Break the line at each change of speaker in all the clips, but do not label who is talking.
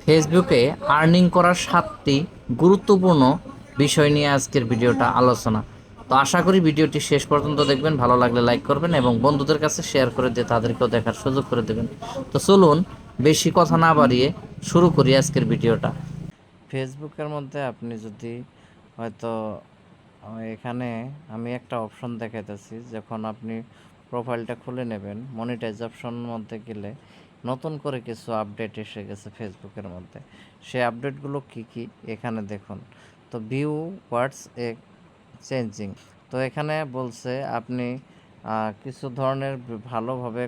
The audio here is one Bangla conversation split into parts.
ফেসবুকে আর্নিং করার 7টি গুরুত্বপূর্ণ বিষয় নিয়ে আজকের ভিডিওটা আলোচনা। তো আশা করি ভিডিওটি শেষ পর্যন্ত দেখবেন, ভালো লাগলে লাইক করবেন এবং বন্ধুদের কাছে শেয়ার করে দিয়ে তাদেরকেও দেখার সুযোগ করে দেবেন। তো চলুন বেশি কথা না বাড়িয়ে শুরু করি আজকের ভিডিওটা। ফেসবুকের মধ্যে আপনি যদি হয়তো এখানে আমি একটা অপশন দেখাইতেছি, যখন আপনি প্রোফাইলটা খুলে নেবেন মনিটাইজ অপশনের মধ্যে গেলে নতুন করে কিছু আপডেট এসে গেছে ফেসবুকের মধ্যে। সেই আপডেটগুলো কি কি এখানে দেখুন। তো ভিউ হোয়াটস এ চেঞ্জিং, তো এখানে বলছে আপনি কিছু ধরনের ভালোভাবে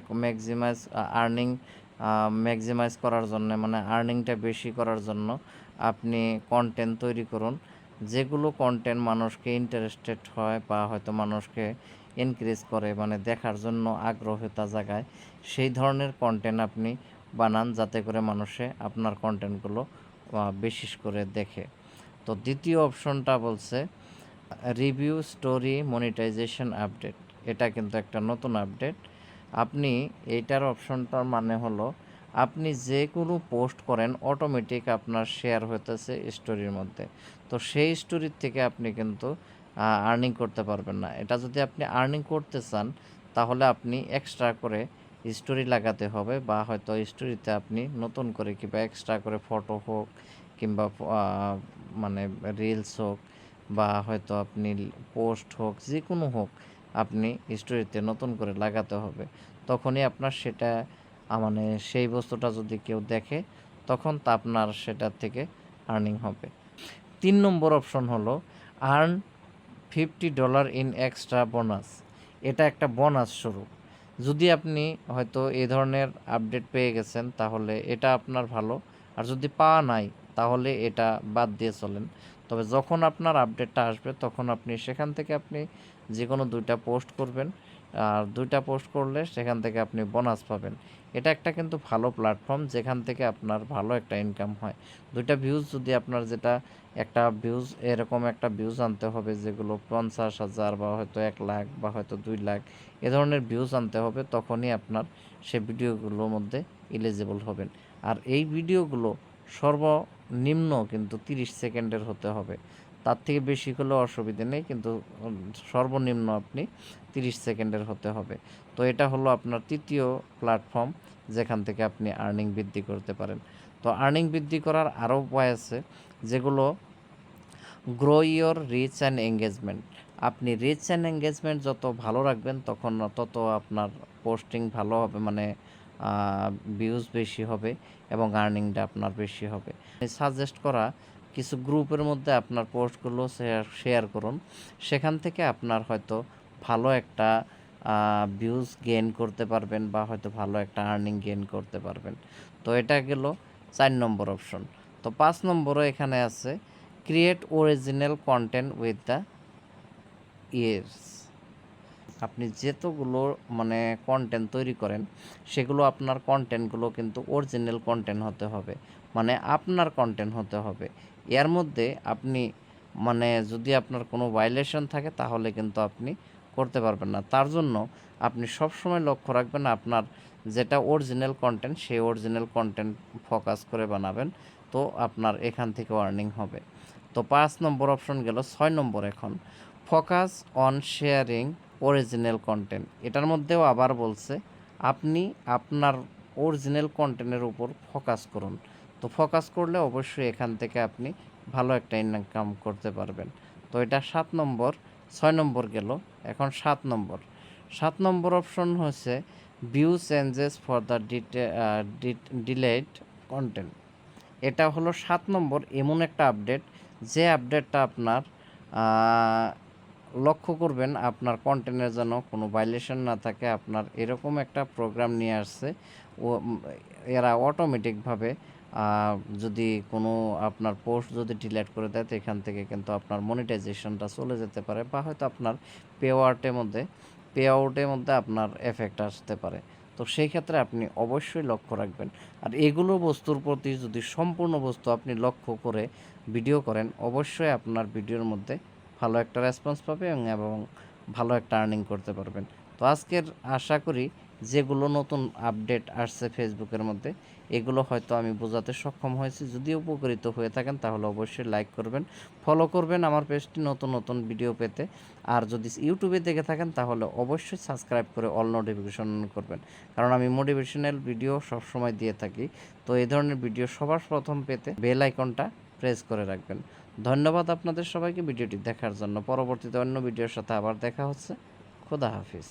ম্যাক্সিমাইজ করার জন্য, মানে আর্নিংটা বেশি করার জন্য আপনি কন্টেন্ট তৈরি করুন। যেগুলো কন্টেন্ট মানুষকে ইন্টারেস্টেড হয় বা হয়তো মানুষকে এনকারেজ করে, মানে দেখার জন্য আগ্রহতা জাগায়, সেই ধরনের কন্টেন্ট আপনি বানান যাতে করে মানুষে আপনার কন্টেন্টগুলো বিশেষ করে দেখে। তো দ্বিতীয় অপশনটা বলছে রিভিউ স্টোরি মনিটাইজেশন আপডেট। এটা কিন্তু একটা নতুন আপডেট। আপনি এইটার অপশনটার মানে হলো আপনি যে কোনো পোস্ট করেন অটোমেটিক আপনার শেয়ার হইতেছে স্টোরির মধ্যে। তো সেই স্টোরির থেকে আপনি কিন্তু আর্নিং করতে পারবেন না। এটা যদি আপনি আর্নিং করতে চান তাহলে আপনি এক্সট্রা করে স্টোরি লাগাতে হবে, বা হয়তো স্টোরিতে আপনি নতুন করে কিংবা এক্সট্রা করে ফটো হোক কিংবা মানে রিলস হোক বা হয়তো আপনি পোস্ট হোক, যে কোনো হোক, আপনি স্টোরিতে নতুন করে লাগাতে হবে। তখনই আপনার সেটা মানে সেই বস্তুটা যদি কেউ দেখে তখন তা আপনার সেটার থেকে আর্নিং হবে। 3 নম্বর অপশন হলো আর্ন $50 ইন এক্সট্রা বোনাস। এটা একটা বোনাস স্বরূপ। যদি আপনি হয়তো এই ধরনের আপডেট পেয়ে গেছেন তাহলে এটা আপনার ভালো, আর যদি পাওয়া নাই তাহলে এটা বাদ দিয়ে চলেন। তবে যখন আপনার আপডেটটা আসবে তখন আপনি সেখান থেকে আপনি যে কোনো 2টা পোস্ট করবেন, আর 2টা পোস্ট করলে সেখান থেকে আপনি বোনাস পাবেন। এটা একটা কিন্তু ভালো প্ল্যাটফর্ম যেখান থেকে আপনার ভালো একটা ইনকাম হয়। 2টা ভিউজ যদি আপনার, যেটা একটা ভিউজ এরকম একটা ভিউজ আনতে হবে যেগুলো 50,000 বা হয়তো 1 লাখ বা হয়তো 2 লাখ, এ ধরনের ভিউজ আনতে হবে, তখনই আপনার সে ভিডিওগুলোর মধ্যে এলিজিবল হবেন। আর এই ভিডিওগুলো সর্বনিম্ন কিন্তু 30 সেকেন্ডের হতে হবে। তার থেকে বেশি হলেও অসুবিধে নেই, কিন্তু সর্বনিম্ন আপনি 30 সেকেন্ডের হতে হবে। তো এটা হলো আপনার তৃতীয় প্ল্যাটফর্ম যেখান থেকে আপনি আর্নিং বৃদ্ধি করতে পারেন। তো আর্নিং বৃদ্ধি করার আরও উপায় আছে, যেগুলো grow your reach and engagement. আপনি রিচ অ্যান্ড এঙ্গেজমেন্ট যত ভালো রাখবেন তখন তত আপনার পোস্টিং ভালো হবে, মানে ভিউজ বেশি হবে এবং আর্নিংটা আপনার বেশি হবে। সাজেস্ট করা কিছু গ্রুপের মধ্যে আপনার পোস্টগুলো শেয়ার করুন, সেখান থেকে আপনার হয়তো ভালো একটা ভিউজ গেইন করতে পারবেন বা হয়তো ভালো একটা আর্নিং গেইন করতে পারবেন। তো এটা গেল 4 নম্বর অপশন। তো 5 নম্বরও এখানে আছে create original content with the years. আপনি যেতগুলো মানে কন্টেন্ট তৈরি করেন সেগুলো আপনার কন্টেন্টগুলো কিন্তু অরিজিনাল কন্টেন্ট হতে হবে, মানে আপনার কন্টেন্ট হতে হবে। এর মধ্যে আপনি মানে যদি আপনার কোনো ভায়োলেশন থাকে তাহলে কিন্তু আপনি করতে পারবেন না। তার জন্য আপনি সবসময় লক্ষ্য রাখবেন আপনার যেটা অরিজিনাল কন্টেন্ট সেই অরিজিনাল কন্টেন্ট ফোকাস করে বানাবেন, তো আপনার এখান থেকে আর্নিং হবে। তো 5 নম্বর অপশন গেল। 6 নম্বর এখন focus on sharing original content. এটার মধ্যেও আবার বলছে আপনি আপনার অরিজিনাল কন্টেন্টের উপর ফোকাস করুন। তো ফোকাস করলে অবশ্যই এখান থেকে আপনি ভালো একটা ইনকাম করতে পারবেন। তো এটা 7 নম্বর। 6 নম্বর গেল, এখন 7 নম্বর। 7 নম্বর অপশন হচ্ছে view changes for the delayed content. এটা হলো 7 নম্বর এমন একটা আপডেট, যে আপডেটটা আপনার লক্ষ্য করবেন আপনার কন্টেন্টের যেন কোনো ভায়োলেশন না থাকে। আপনার এরকম একটা প্রোগ্রাম নিয়ে আসছে, ও এরা অটোমেটিকভাবে যদি কোনো আপনার পোস্ট যদি ডিলিট করে দেয় তো এখান থেকে কিন্তু আপনার মনিটাইজেশনটা চলে যেতে পারে, বা হয়তো আপনার পে আউটের মধ্যে আপনার এফেক্ট আসতে পারে। তো সেই ক্ষেত্রে আপনি অবশ্যই লক্ষ্য রাখবেন। আর এগুলো বস্তুর প্রতি যদি সম্পূর্ণ বস্তু আপনি লক্ষ্য করে ভিডিও করেন অবশ্যই আপনার ভিডিওর মধ্যে ভালো একটা রেসপন্স পাবে এবং ভালো একটা আর্নিং করতে পারবেন। তো আজকের আশা করি যেগুলো নতুন আপডেট আসছে ফেসবুকের মধ্যে এগুলো হয়তো আমি বোঝাতে সক্ষম হয়েছি। যদি উপকৃত হয়ে থাকেন তাহলে অবশ্যই লাইক করবেন, ফলো করবেন আমার পেজটি নতুন নতুন ভিডিও পেতে। আর যদি ইউটিউবে দেখে থাকেন তাহলে অবশ্যই সাবস্ক্রাইব করে অল নোটিফিকেশন অন করবেন, কারণ আমি মোটিভেশনাল ভিডিও সবসময় দিয়ে থাকি। তো এই ধরনের ভিডিও সবার প্রথম পেতে বেল আইকনটা প্রেস করে রাখবেন। ধন্যবাদ আপনাদের সবাইকে ভিডিওটি দেখার জন্য। পরবর্তীতে অন্য ভিডিওর সাথে আবার দেখা হচ্ছে। খোদা হাফিজ।